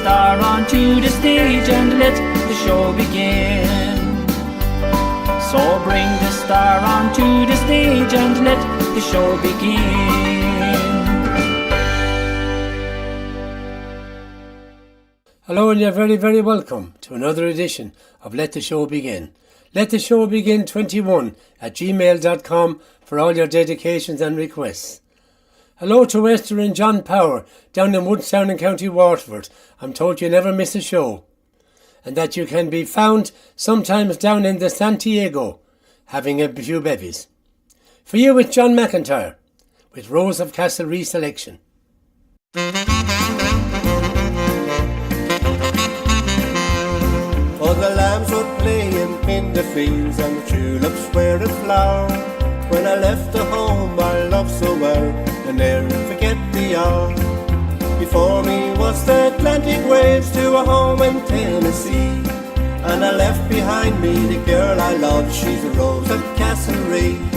star onto the stage and let the show begin. So bring the star onto the stage and let the show begin. Hello, and you're very, very welcome to another edition of Let the Show Begin. Let the Show Begin 21 at gmail.com for all your dedications and requests. Hello to Esther and John Power down in Woodstown in County Waterford. I'm told you never miss a show, and that you can be found sometimes down in the Santiago having a few bevies. For you, it's John McIntyre with Rose of Castlereagh selection. For the lambs were playing in the fields and the tulips were in flower. When I left the home I loved so well, and ne'er forget the hour. Before me was the Atlantic waves to a home in Tennessee, and I left behind me the girl I loved. She's a Rose of Castlereagh.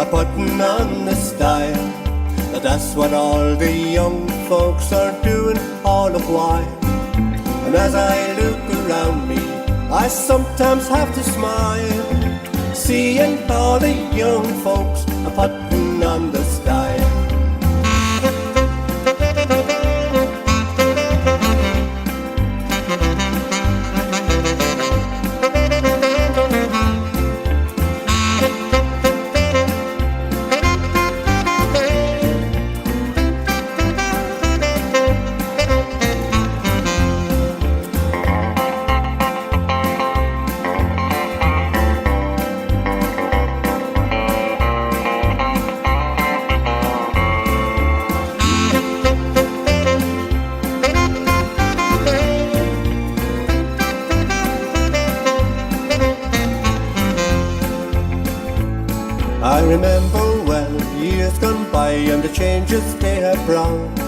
Putting on the style, that's what all the young folks are doing all the while. And as I look around me, I sometimes have to smile, seeing all the young folks are putting on the style. I remember well years gone by and the changes they have brought.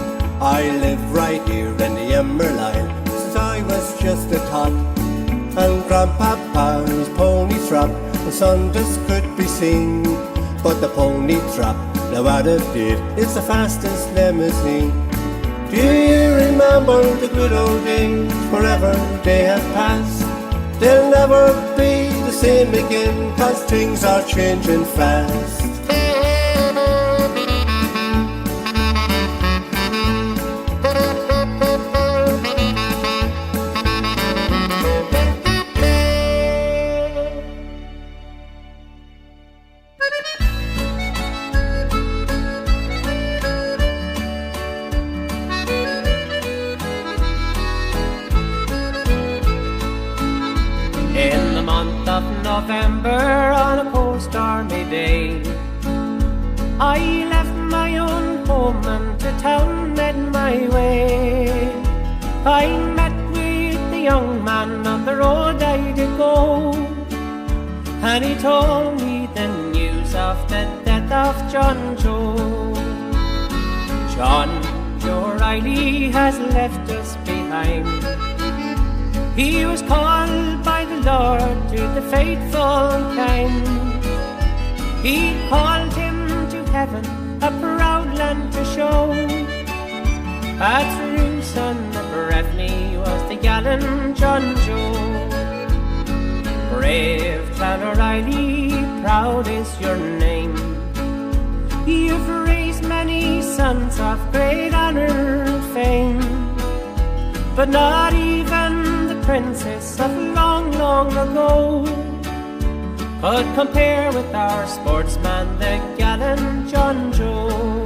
I live right here in the Emerald Isle since I was just a tot, and Grandpapa's pony trap on Sundays could be seen. But the pony trap now out of date is the fastest limousine. Do you remember the good old days? Forever they have passed. They'll never be the same again, 'cause things are changing fast. In the month of November on a post-army day, I left my own home and to town made my way. I met with the young man on the road I did go, and he told me the news of the death of John Joe. John Joe Riley has left us behind. He was called by the Lord to the faithful kind. He called him to heaven, a proud land to show. At Ruth and Breffni was the gallant John Joe. Brave Clan O'Reilly, proud is your name. You've raised many sons of great honor and fame, but not even the princess of long, long ago could compare with our sportsman, the gallant John Joe.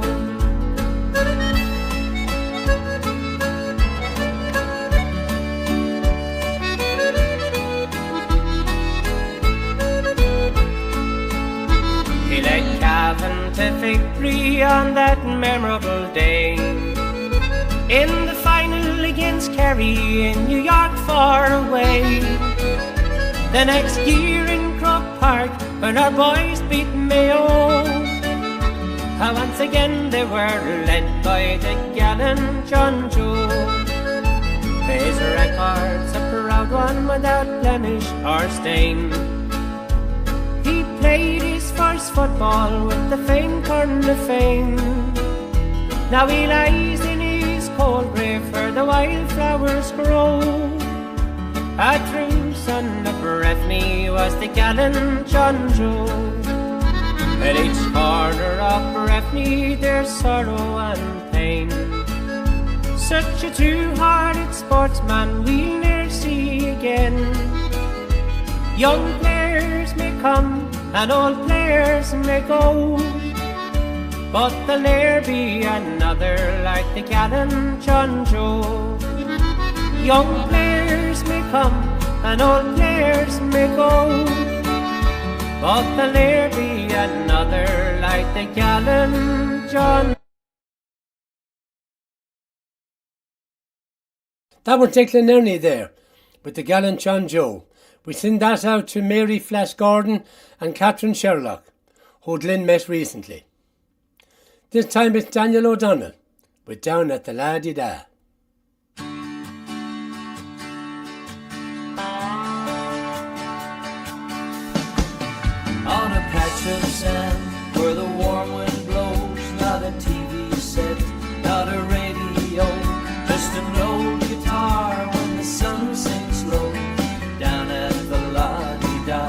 a victory on that memorable day. In the final against Kerry in New York far away. The next year in Croke Park when our boys beat Mayo. How once again they were led by the gallant John Joe. His record's a proud one without blemish or stain. He played his first football with the famed Corn of Fame. Now he lies in his cold grave where the wildflowers grow. A true son of Breffni was the gallant John Joe. At each corner of Breffni there's sorrow and pain. Such a true-hearted sportsman we'll ne'er see again. Young players may come and old players may go, but there'll ne'er be another like the gallant John Joe. Young players may come and old players may go, but there'll ne'er be another like the gallant John. That was Declan Ernie there, with the gallant John Joe. We send that out to Mary Flash Gordon and Catherine Sherlock, who Glenn met recently. This time it's Daniel O'Donnell, with Down at the La-Di-Da. On a patch of sand where the warm wind blows, not a TV set, not a radio, just an old guitar when the sun sinks low. Down at the La-Di-Da,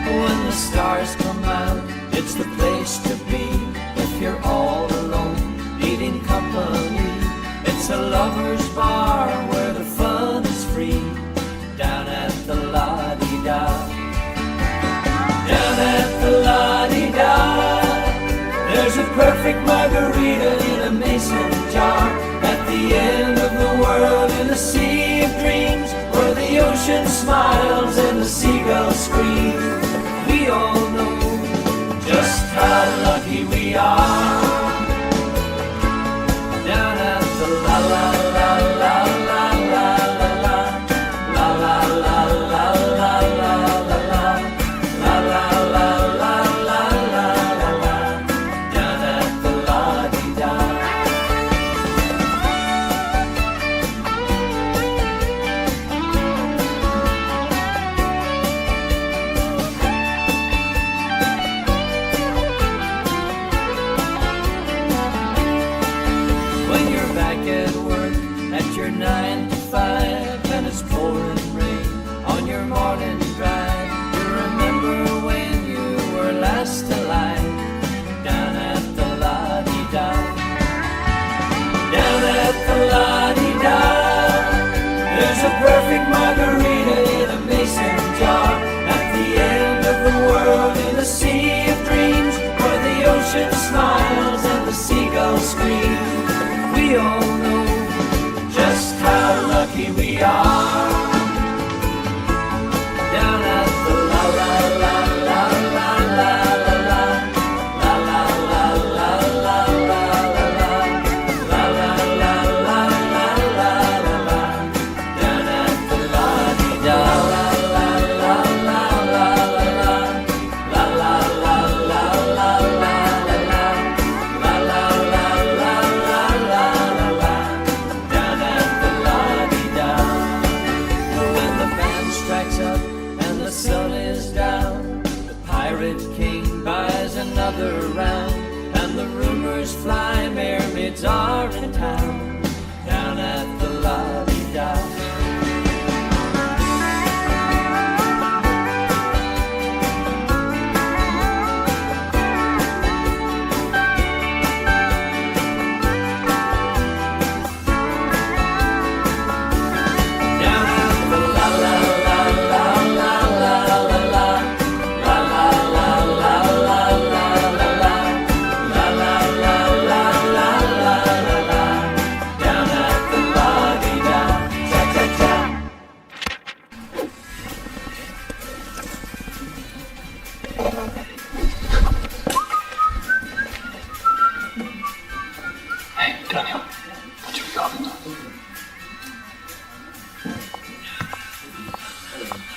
when the stars come out, it's the place to be. If you're all alone, needing company, it's a lover's bar where the fun is free. Down at the La-Di-Da, down at the La-Di-Da, there's a perfect margarita in a mason jar. At the end of the world in a sea of dreams, where the ocean smiles and the seagulls scream. We all know just how lucky we are. Down at the la la la la la la la la la la la la la la la. La la la la la la la, down at the La-Di-Da.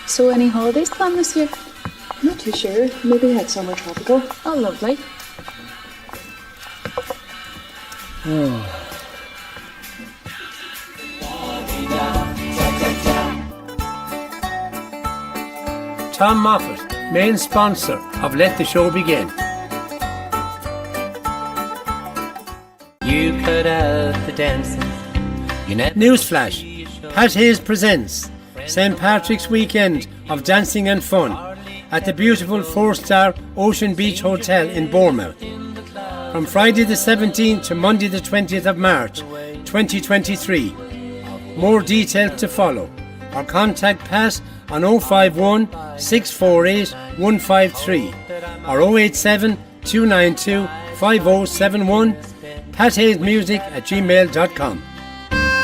So any holidays planned this year? Not too sure. Maybe head somewhere tropical. Oh, lovely. Tom Moffat, main sponsor of Let the Show Begin. You cut out the dancing. You never Newsflash, Pat Hayes presents St. Patrick's Weekend of Dancing and Fun at the beautiful 4-star Ocean Beach Hotel in Bournemouth. From Friday the 17th to Monday the 20th of March 2023. More details to follow or contact Pat on 051 648 153 or 087 292 5071 pathayesmusic@gmail.com.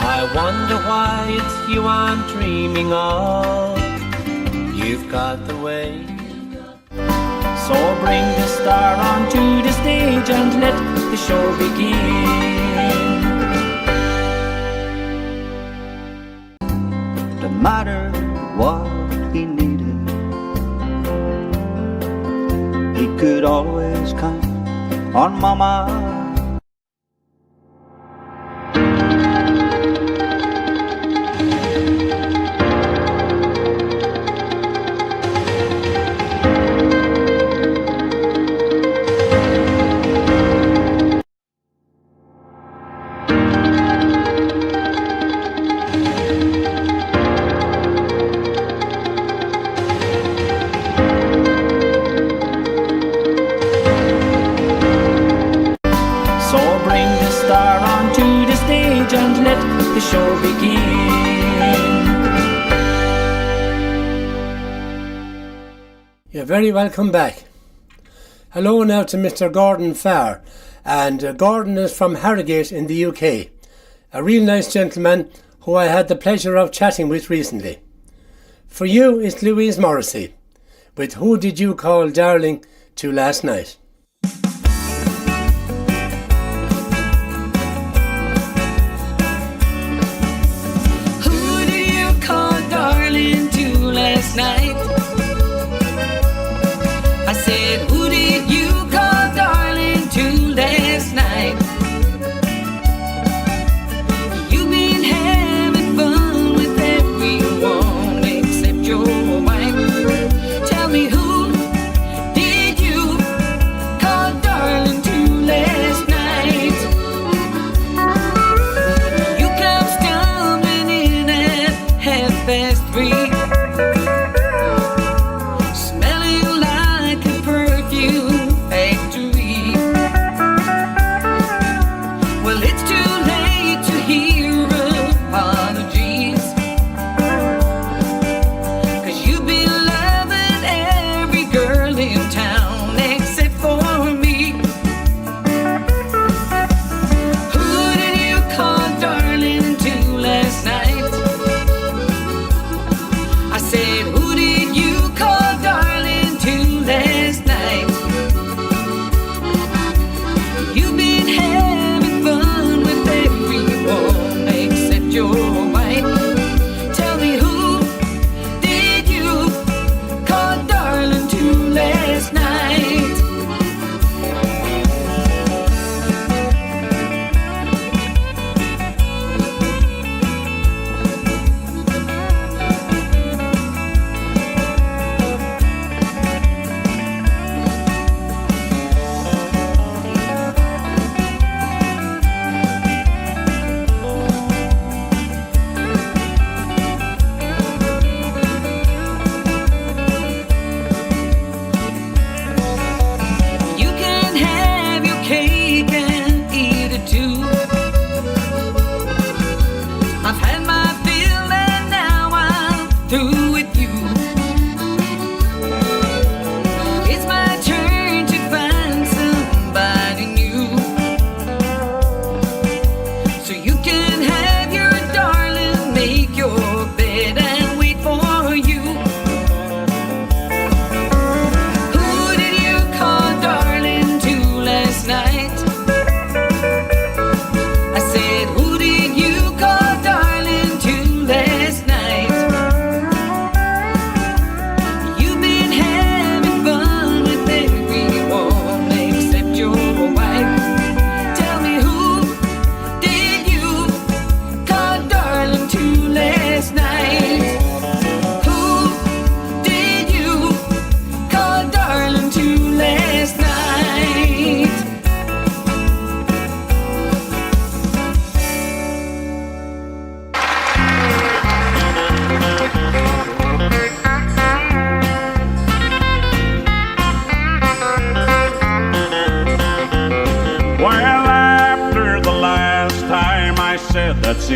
I wonder why it's you I'm dreaming of. You've got the way. So bring the star onto the stage and let the show begin. No matter what he needed, he could always count on Mama. And let the show begin. You're very welcome back. Hello now to Mr. Gordon Farr, and Gordon is from Harrogate in the UK. A real nice gentleman who I had the pleasure of chatting with recently. For you is Louise Morrissey with Who Did You Call Darling to Last Night? Last night I said, who did you call darling to last night? You've been having fun with everyone except your wife. Tell me, who did you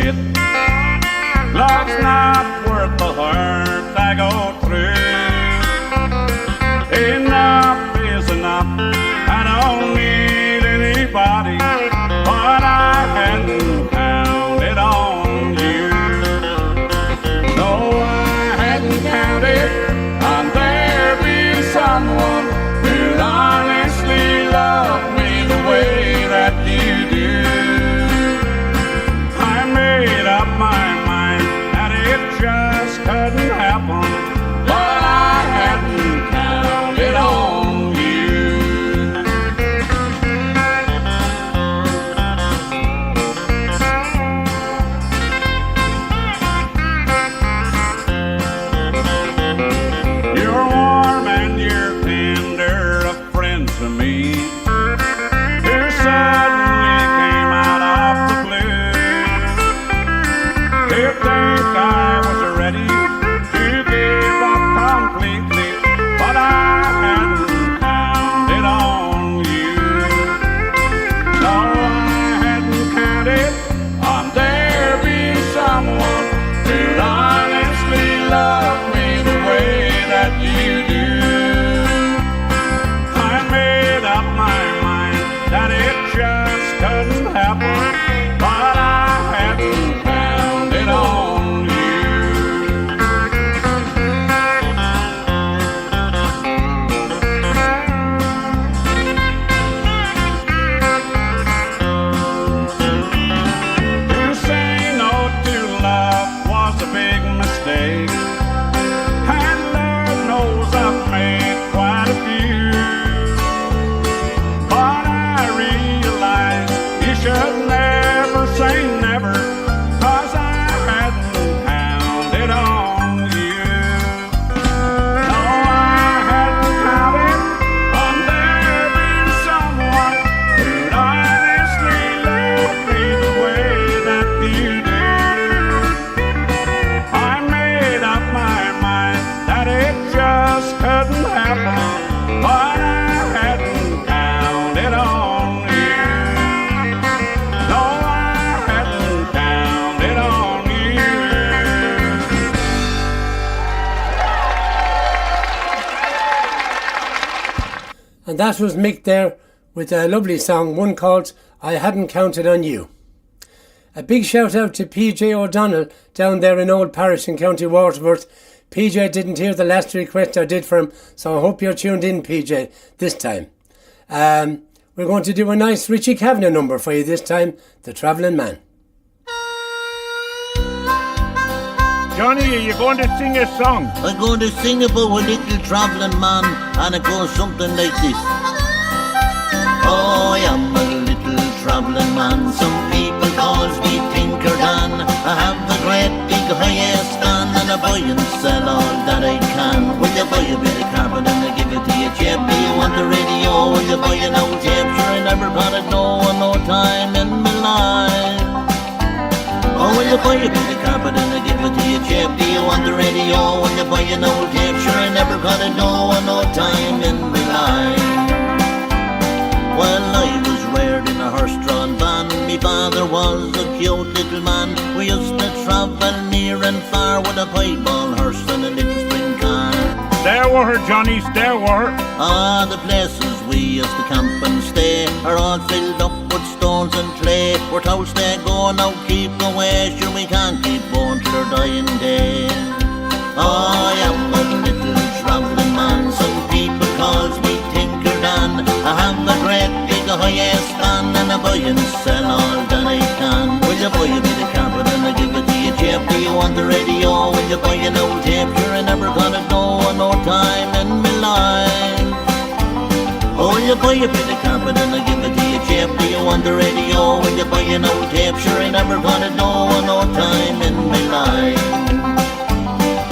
it. Love's not worth the hurt I go through. Enough is enough. I don't need anybody, but I hadn't counted on you. No, I hadn't counted on there being someone who'd honestly love me the way that you do. I made up my mind that it just couldn't happen, but I hadn't counted on you. You're warm and you're tender, a friend to me, who suddenly came out of the blue. You think I was ready to give up completely, but I hadn't counted on you. No, I hadn't counted on there being someone who'd honestly love me the way that you do. I made up my mind that it just couldn't happen, but I hadn't counted on you. To say no to love was a big mistake, and Lord knows I've made quite a few. But I realize you should never say never, 'cause I hadn't counted on you. No, I hadn't counted on there being someone who'd honestly love me the way that you do. I made up my mind that it just couldn't happen, but I hadn't counted on you. No, I hadn't counted on you. And that was Mick there with a lovely song, one called I Hadn't Counted on You. A big shout out to PJ O'Donnell down there in Old Parish in County Waterford. PJ didn't hear the last request I did for him, so I hope you're tuned in, PJ, this time. We're going to do a nice Richie Kavanagh number for you this time, The Travelling Man. Johnny, are you going to sing a song? I'm going to sing about a little travelling man, and it goes something like this. Oh, I am a little travelling man. Some people calls me Tinker Dan. I have a great big highest stand, and I buy and sell all that I can. Will you buy a bit of carpet and I give it to you cheap? Do you want a radio? Will you buy an old tape? Sure, I never got it no time in my life. Oh, will you buy a bit of carpet and I give it to you cheap? Do you want the radio? Will you buy an old tape? Sure, I never got it no time in my life. Well, I was reared in a horse-drawn van. Me father was a cute little man. We used to travel near and far with a piebald horse and a little spring car. There were her, Johnny, there were. Ah, the places we used to camp and stay are all filled up with stones and clay. We're told stay go now, keep away. Sure, we can't keep on till our dying day. Oh, I am a little travelling man. Some people calls me Tinker Dan. I have a great big highest stand, and I buy and sell all that I can. Will you buy a bit of carpet and I give it to you cheap? Do you want the radio? Will you buy an old tape? Sure, I never got it no time in my life. Oh, will you buy a bit of carpet and I give it to you cheap? Do you want the radio? Will you buy an old tape? Sure, I never got it no time in my life.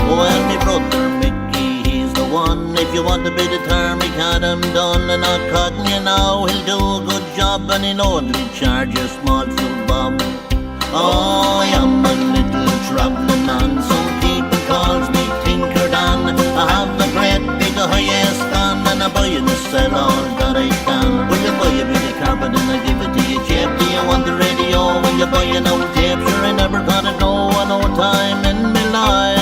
Well, my brother Mickey, he's the one. If you want a bit of term, he got him done. And not cutting you now, he'll do a good job, and he know he'll charge you a small few bob. Oh, I am a little travelling man. Some people calls me Tinker Dan. I have a great big highest stand, and I buy and sell all that I can. Will you buy a bit of carpet and I give it to you cheap? Do you want the radio? Will will you buy an old tape? Sure, I never got it, no time in my life.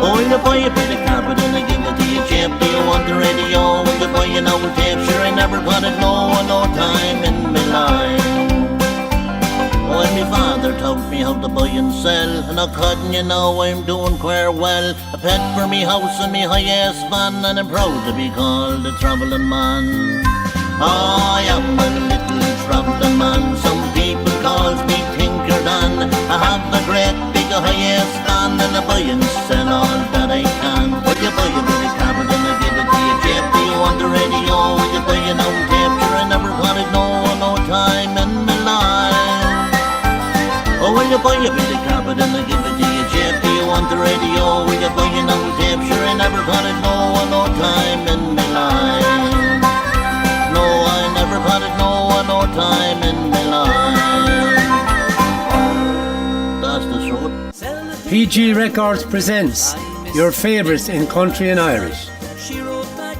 Oh, will you buy a bit of carpet and I give it to you cheap? Do you want the radio? Will you buy an old tape? Sure, I never got it, no time in my life. When my father taught me how to buy and sell, and I couldn't, you know, I'm doing quite well. A pet for me house and me high-ass van, and I'm proud to be called a travelling man. I am a little travelling man. Some people calls me Tinker Dan. I have a great big high-ass van, and I buy and sell all that I can. Will you buy a bit of carpet and I give it to you cheap? Do you want the radio? Will you buy an old tape? Sure, I never got it, no time in my life. Oh, will you buy a bit of carpet and I give it to you cheap? Do you want the radio? Will you buy an old tape? Sure, I never got it, no time in my life. No, I never got it, no time in my life. That's the truth. PG Records presents your favourites in country and Irish.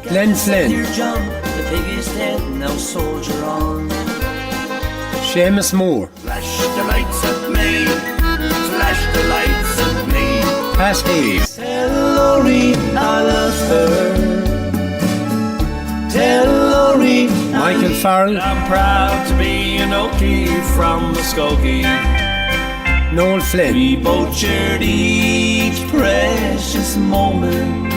Glenn Flynn, The biggest head, now soldier on. Seamus Moore, Flash the lights at me, flash the lights at me. Pat Hayes, Tell Laurie I love her. Tell Laurie Michael Farrell, I'm proud to be an Okie from Muskogee. Noel Flynn, We both shared each precious moment.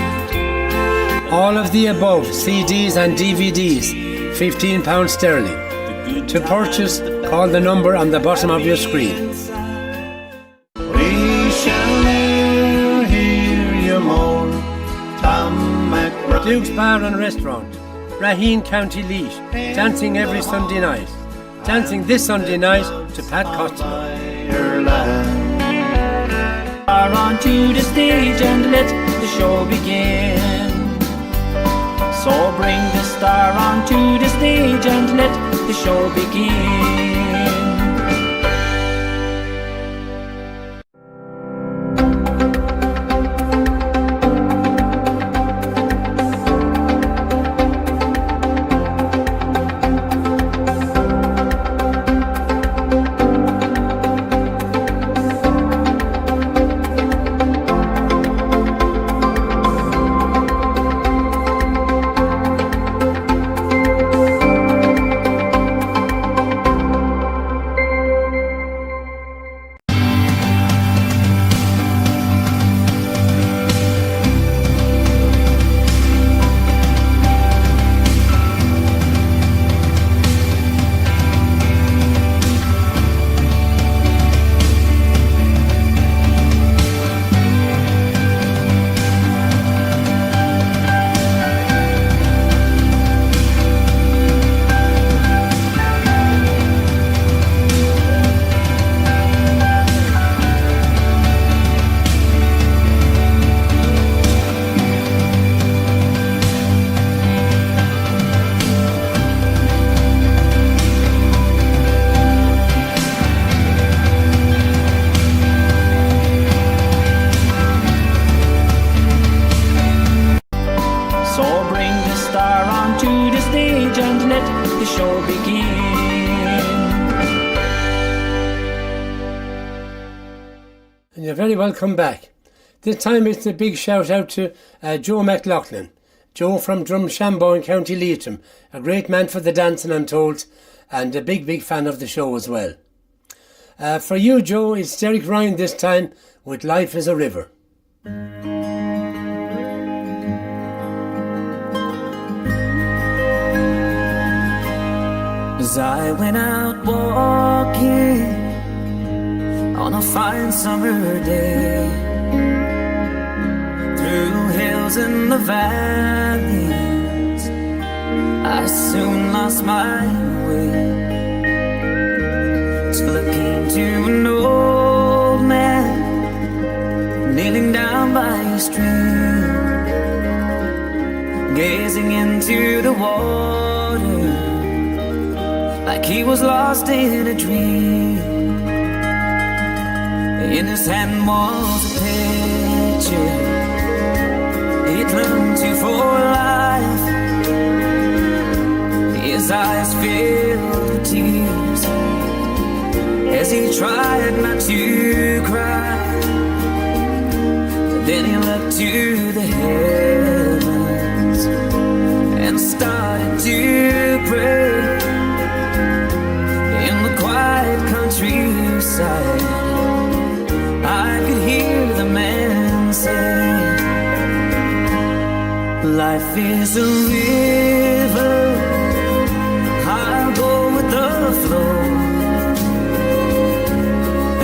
all of the above CDs and DVDs, £15 sterling. To purchase, call the number on the bottom of your screen. We shall never hear you more, Tom McBride. Duke's Bar and Restaurant, Raheen, County Leash, dancing every Sunday night. Dancing this Sunday night to Pat Costello. Are onto the stage and let the show begin. So bring the star onto the stage and let the show begin. And you're very welcome back. This time it's a big shout out to Joe McLaughlin. Joe from Drumshambo in County Leitrim. A great man for the dancing, I'm told, and a big fan of the show as well. For you, Joe, it's Derek Ryan this time with Life is a River. As I went out walking on a fine summer day, through hills and the valleys, I soon lost my way, till I came to an old man kneeling down by a stream, gazing into the water like he was lost in a dream. In his hand was a picture he clung to for life. His eyes filled with tears he tried not to cry. Then he looked to the heavens and started to pray. In the quiet countryside, I could hear the man say, life is a river, I'll go with the flow,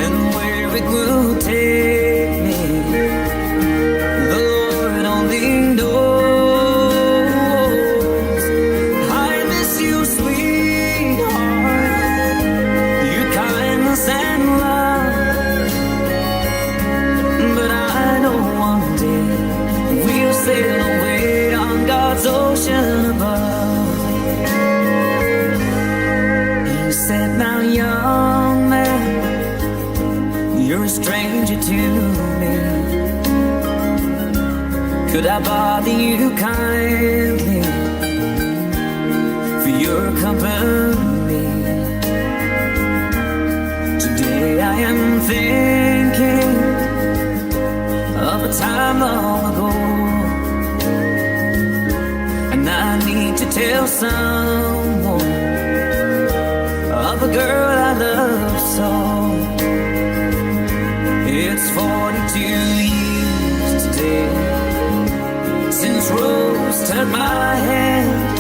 and where it will take me, the Lord only knows. I miss you, sweetheart, your kindness and love, but I know one day we'll sail away on God's ocean above. He said, now young man, you're a stranger to me. Could I bother you kindly for your company? Today I am thinking of a time long ago, and I need to tell someone of a girl I love so. It's 42 years today since Rose took my hand,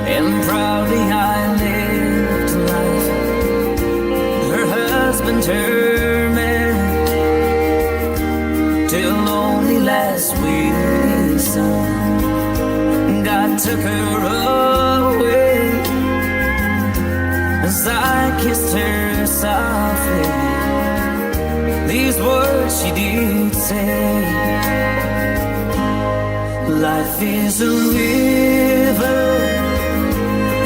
and proudly I lived life, her husband, her man, till only last week, son, God took her away. As I kissed her softly, these words she did say, life is a river,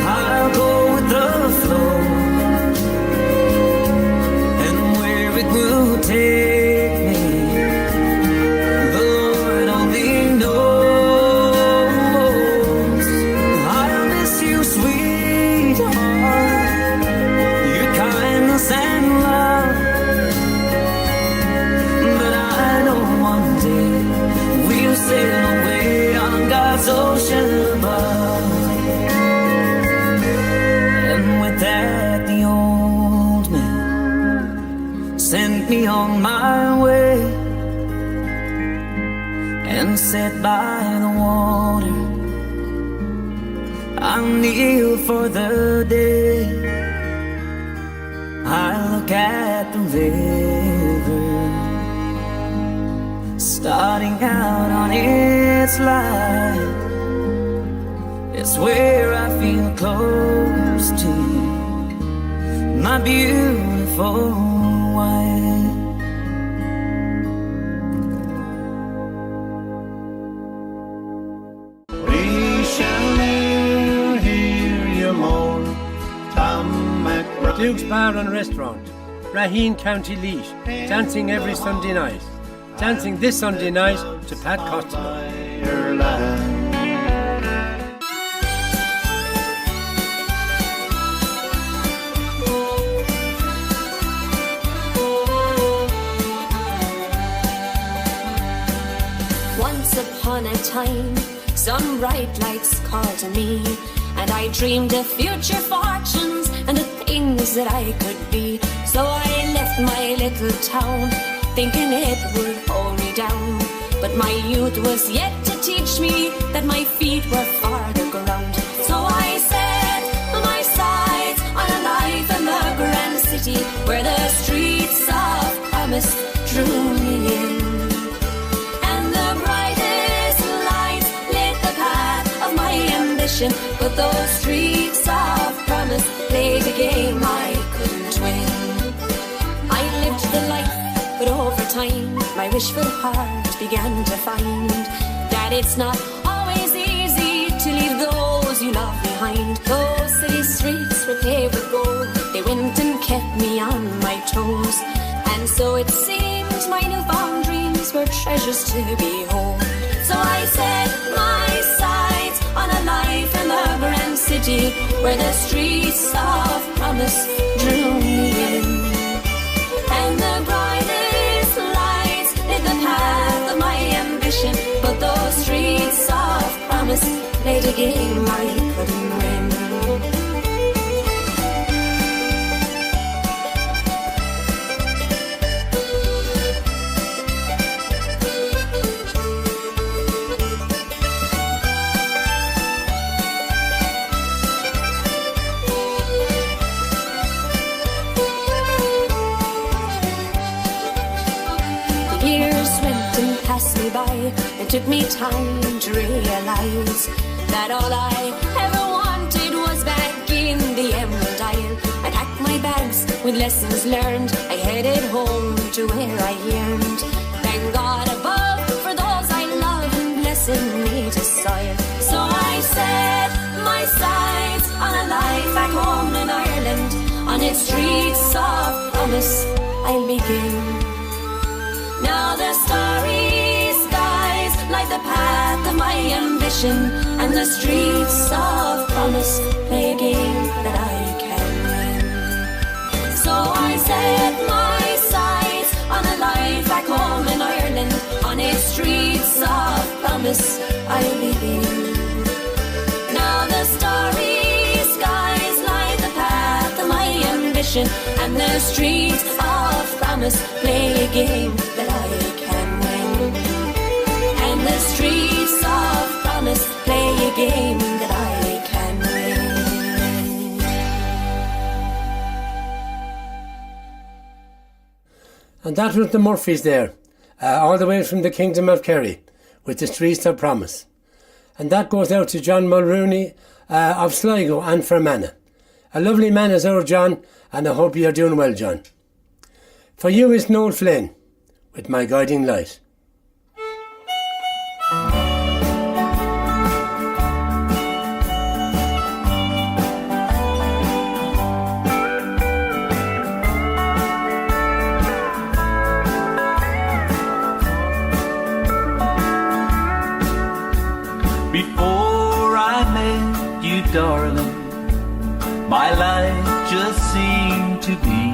I'll go with the flow, and where it will take me, the Lord only knows. I'll miss you, sweetheart, your kindness and love, but I know one day we'll sail away on God's ocean above. And with that, the old man sent me on my way, and sat by the water. I'll kneel for the day. I look at the river, starting out on its line. It's where I feel close to my beautiful wife. We shall never hear you moan, Tom McBride. Duke's Bar and Restaurant, Raheen, County Leash, dancing every Sunday night. Dancing this Sunday night to Pat Costello. Once upon a time, some bright lights called to me, and I dreamed of future fortunes and the things that I could be. So I left my little town, thinking it would hold me down. But my youth was yet to teach me that my feet were for the ground. So I set my sights on a life in the grand city, where the streets of promise drew me in. And the brightest lights lit the path of my ambition, but those streets of promise played a game I couldn't win. I lived the life, but over time my wishful heart began to find that it's not always easy to leave those you love behind. Those city streets were paved with gold, they went and kept me on my toes. And so it seemed my newfound dreams were treasures to behold. So I set my sights on a life in the grand city, where the streets of promise drew me played a game I couldn't win. Years went and passed me by. It took me time to realize that all I ever wanted was back in the Emerald Isle. I packed my bags with lessons learned. I headed home to where I yearned. Thank God above for those I love and blessing me to soil. So I set my sights on a life back home in Ireland. On its streets of promise I'll begin. Now the starry skies light the path of my ambition, and the streets of promise play a game that I can win. So I set my sights on a life back home in Ireland. On its streets of promise I'll begin. Now the starry skies light the path of my ambition, and the streets of promise play a game that I can win. And the streets of promise play a game that I can win. And that was the Murphys there, all the way from the Kingdom of Kerry, with the Streets of Promise. And that goes out to John Mulrooney of Sligo and Fermanagh. A lovely man is our John, and I hope you're doing well, John. For you is Noel Flynn, with My Guiding Light. Before I met you, darling, my life just seemed to be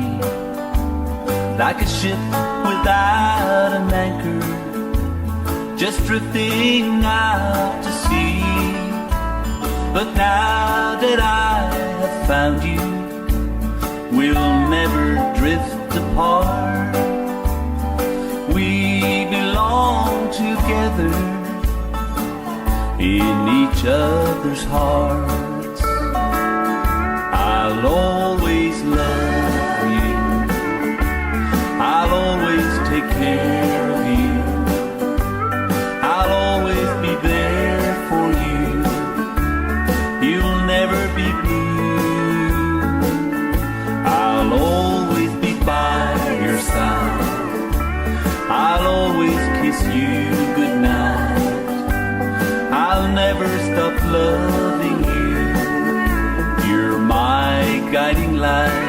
like a ship without an anchor, just drifting out to sea. But now that I have found you, we'll never drift apart. We belong together in each other's hearts. I'll always love you, I'll always take care of you, I'll always be there for you. You'll never be blue, I'll always be by your side, I'll always kiss you goodnight. I'll never stop loving you, you're my guiding light.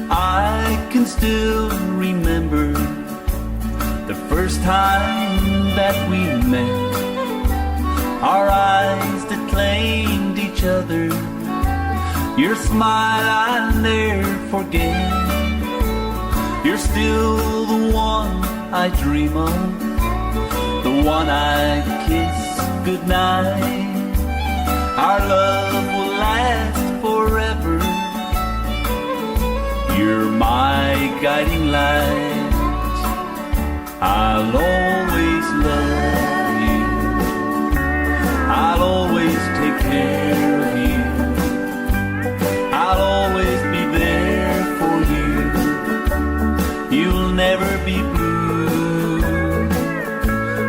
I can still remember the first time that we met, our eyes that claimed each other, your smile I'll never forget. You're still the one I dream of, the one I kiss goodnight. Our love will last forever, you're my guiding light. I'll always love you, I'll always take care of you, I'll always be there for you. You'll never be blue,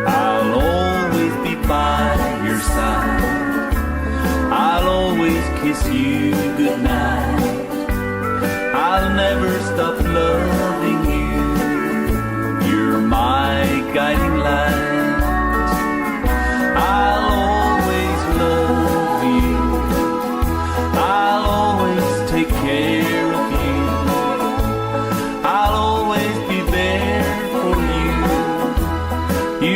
I'll always be by your side, I'll always kiss you goodnight. I'll never stop loving you, you're my guiding light. I'll always love you, I'll always take care of you, I'll always be there for you.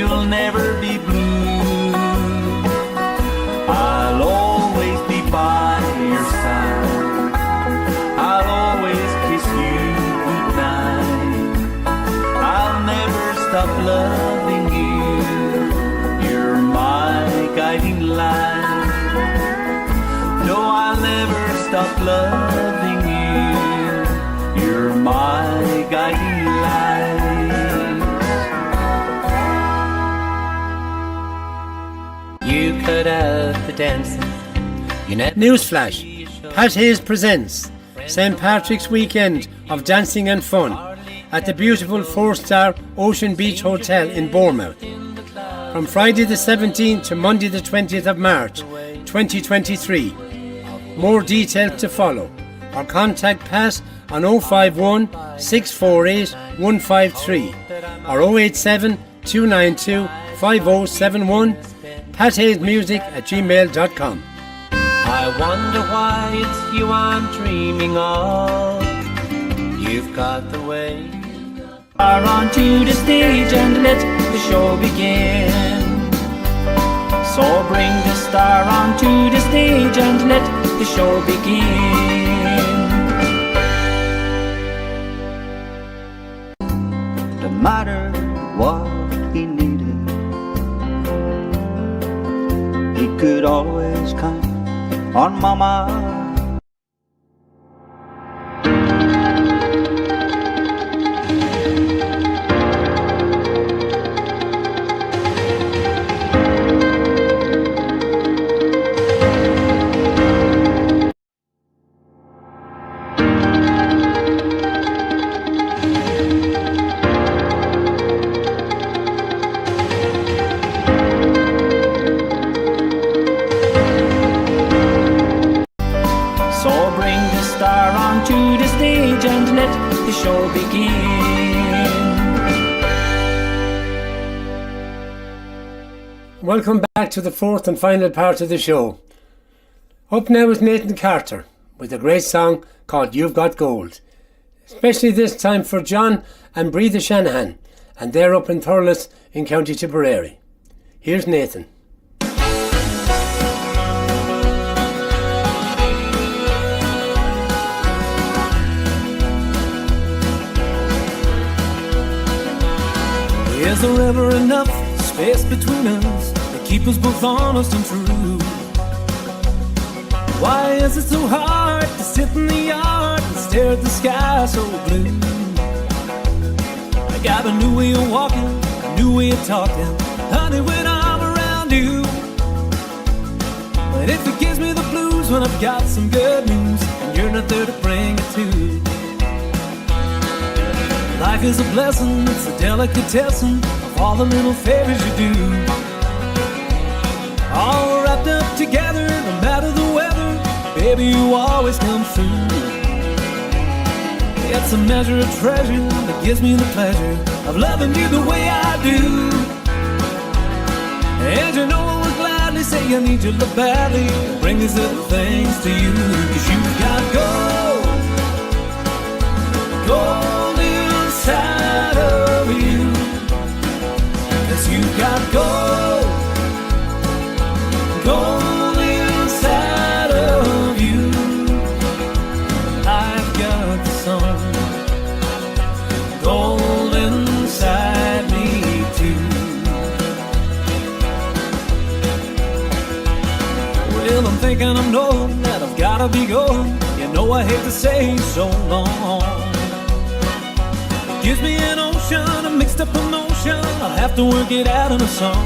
Newsflash, Pat Hayes presents St. Patrick's Weekend of Dancing and Fun at the beautiful 4-star Ocean Beach Hotel in Bournemouth. From Friday the 17th to Monday the 20th of March 2023. More details to follow or contact Pat on 051 648 153 or 087 292 5071, pathayesmusic@gmail.com. I wonder why it's you I'm dreaming of. You've got the way. Are onto the stage and let the show begin. So bring the star onto the stage and let the show begin. No matter what he needed, he could always count on Mama. Welcome back to the fourth and final part of the show. Up now is Nathan Carter with a great song called You've Got Gold. Especially this time for John and Breathe Shanahan, and they're up in Thurles in County Tipperary. Here's Nathan. Is there ever enough space between us to keep us both honest and true? Why is it so hard to sit in the yard and stare at the sky so blue? I got a new way of walking, a new way of talking, honey, when I'm around you. But if it gives me the blues when I've got some good news and you're not there to bring it to. Life is a blessing, it's a delicatessen of all the little favors you do. All wrapped up together, no matter the weather, baby, you always come through. It's a measure of treasure that gives me the pleasure of loving you the way I do. And you know I would gladly say I need your love badly, bring these little things to you. 'Cause you've got gold, gold inside of you. 'Cause you've got gold, gold inside of you. I've got the sun, gold inside me too. Well, I'm thinking I'm knowing that I've gotta be going. You know I hate to say so long. Gives me an ocean, a mixed up emotion. I'll have to work it out in a song.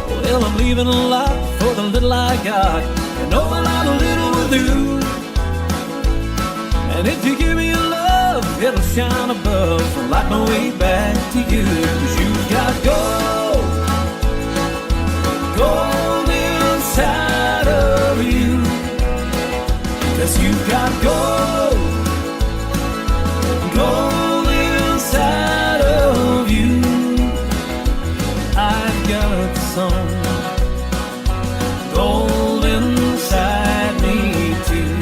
Well, I'm leaving a lot for the little I got. You know a lot of little will do. And if you give me your love, it'll shine above and light my way back to you. 'Cause you've got gold, gold inside of you. 'Cause you've got gold, gold inside of you. I've got the sun, gold inside me too.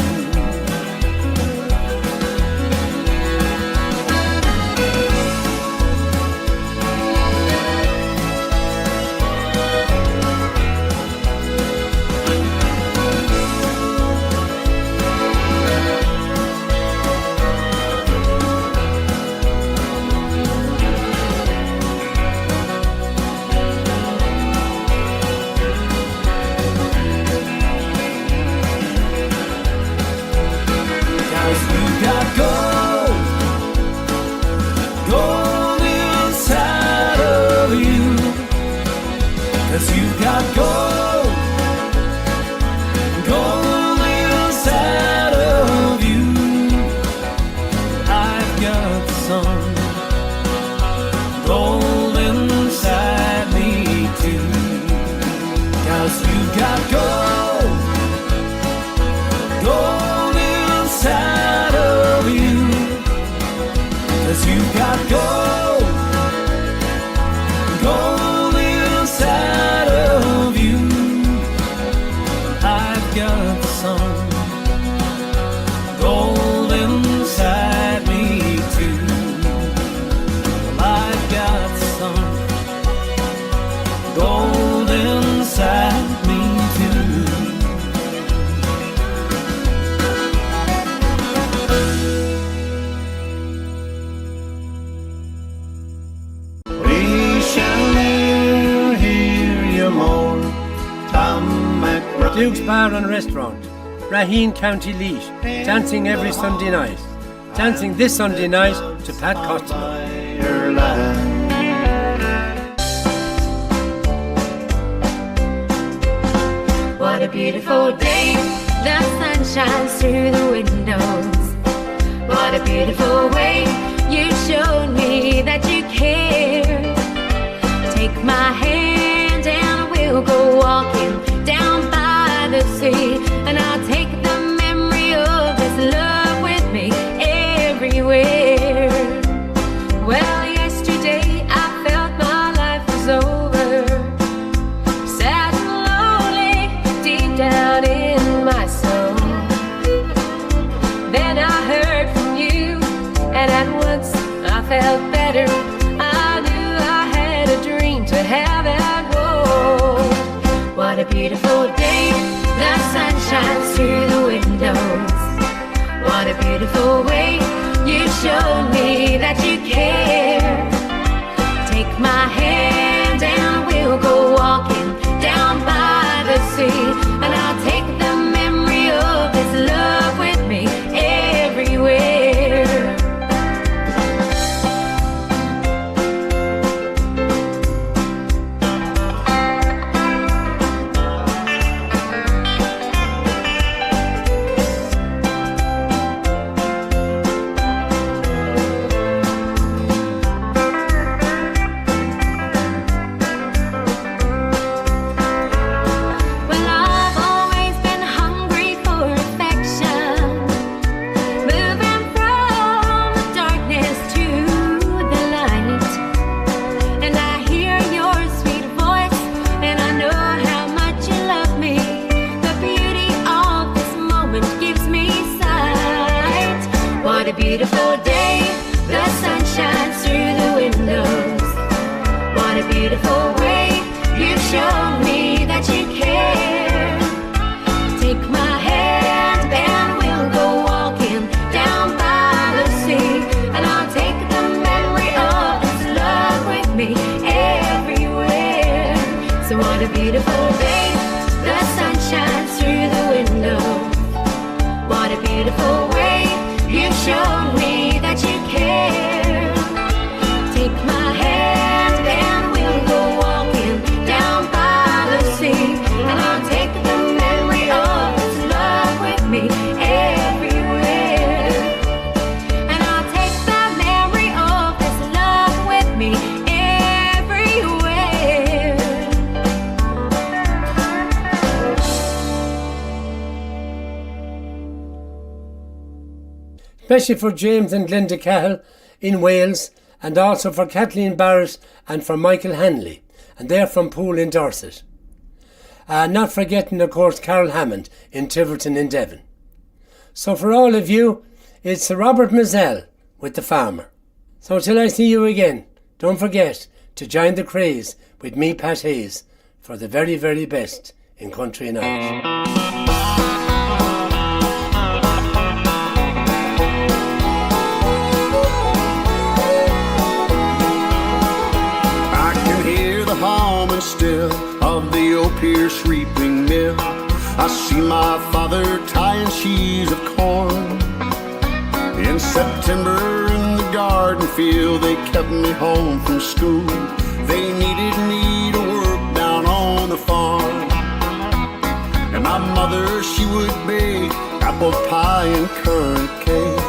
Luke's Bar and Restaurant, Raheen, County Leash, dancing every Sunday night. Dancing this Sunday night to Pat Costello. What a beautiful day, the sun shines through the windows. What a beautiful way, you showed me that you care. Take my hand and we'll go walking down by the sea, and I'll take the memory of this love with me everywhere. Well, yesterday I felt my life was over, sad and lonely deep down in my soul. Then I heard from you, and at once I felt better. I knew I had a dream to have and whoa. What a beautiful day, the sun shines through the windows. What a beautiful way, you showed me that you care. Take my hand and we'll go walking down by the sea, and I'll take the memory of this love with me everywhere. Beautiful day, the sun shines through the windows. What a beautiful way, you showed me that you care. Take my hand and we'll go walking down by the sea, and I'll take the memory of this love with me everywhere. So what a beautiful day, the sun shines through the windows. What a beautiful way, you showed me that you care. Take my hand and we'll go walking down by the sea, and I'll take the memory of this love with me everywhere. And I'll take the memory of this love with me everywhere. Especially for James and Glenda Cahill in Wales, and also for Kathleen Barrett and for Michael Hanley, and they're from Poole in Dorset. Not forgetting, of course, Carol Hammond in Tiverton in Devon. So for all of you, it's Sir Robert Mazzell with The Farmer. So till I see you again, don't forget to join the craze with me, Pat Hayes, for the very, very best in country and Irish. Humming still of the old Pierce reaping mill. I see my father tying sheaves of corn. In September in the garden field, they kept me home from school. They needed me to work down on the farm. And my mother, she would bake apple pie and currant cake,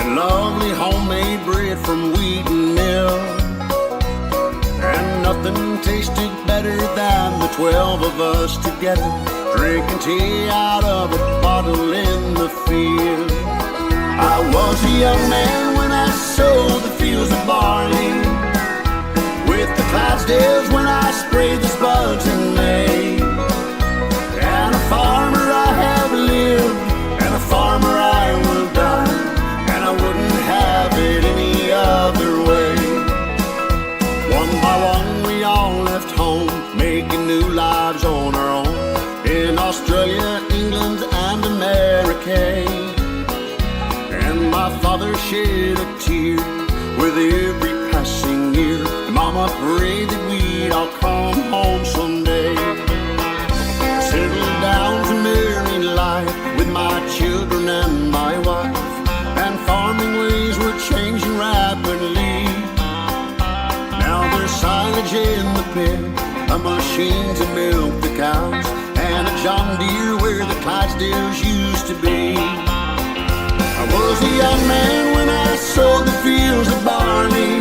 and lovely homemade bread from wheat and mill. And nothing tasted better than the 12 of us together, drinking tea out of a bottle in the field. I was a young man when I sowed the fields of barley, with the Clydesdales when I sprayed the spuds in May. And a farmer I have lived, and a farmer I will die, and I wouldn't have it any other way. One by one we all left home, making new lives on our own, in Australia, England and America. And my father shed a tear with every passing year, and Mama prayed that we'd all come home someday. Settled down to children and my wife, and farming ways were changing rapidly. Now there's silage in the pit, a machine to milk the cows, and a John Deere where the Clydesdales used to be. I was a young man when I sowed the fields of barley,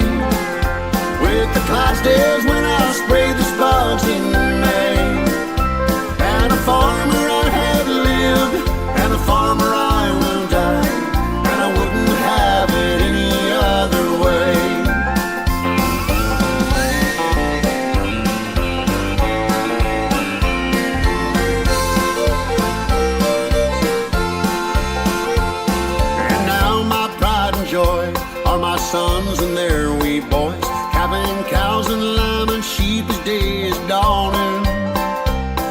with the Clydesdales when I sprayed the spuds in May. And a farmer I have lived, and a farmer I will die, and I wouldn't have it any other way. And now my pride and joy are my sons and their wee boys, calving cows and lambing sheep as day is dawning.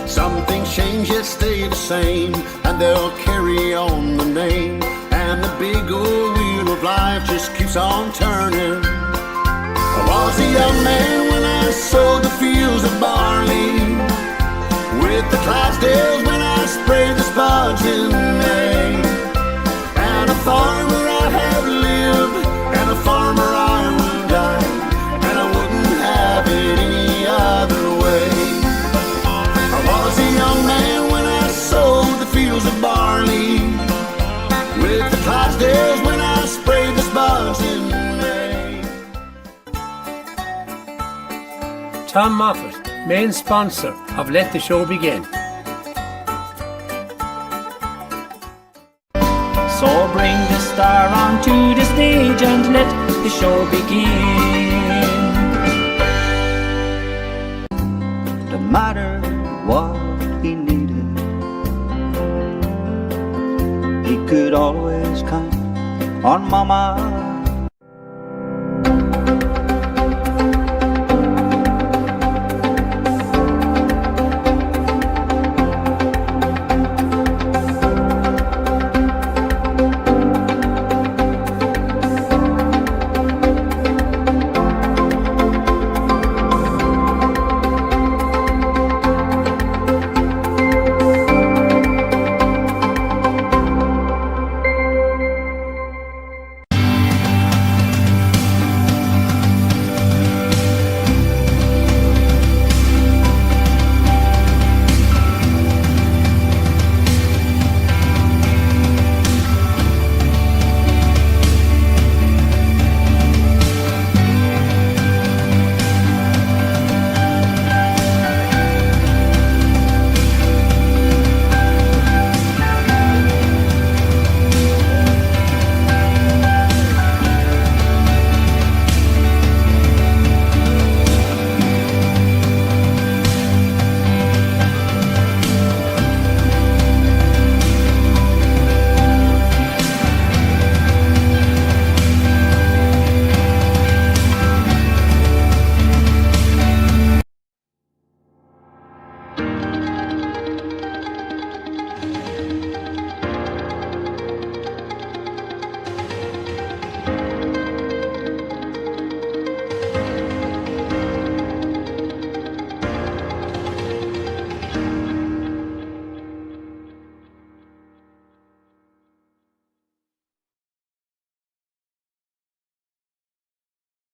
Some things change yet stay the same, and they'll carry on the name, and the big old wheel of life just keeps on turning. I was a young man when I sowed the fields of barley, with the Clydesdales when I sprayed the spuds in May. And a farmer I have lived, and a farmer I will die, and I wouldn't have it any other way. I was a young man when I sowed the fields of barley, with the Clydesdales when I sprayed the spuds in May. Tom Moffat, main sponsor of Let the Show Begin. So bring the star onto the stage and let the show begin. No matter what he needed, he could always count on Mama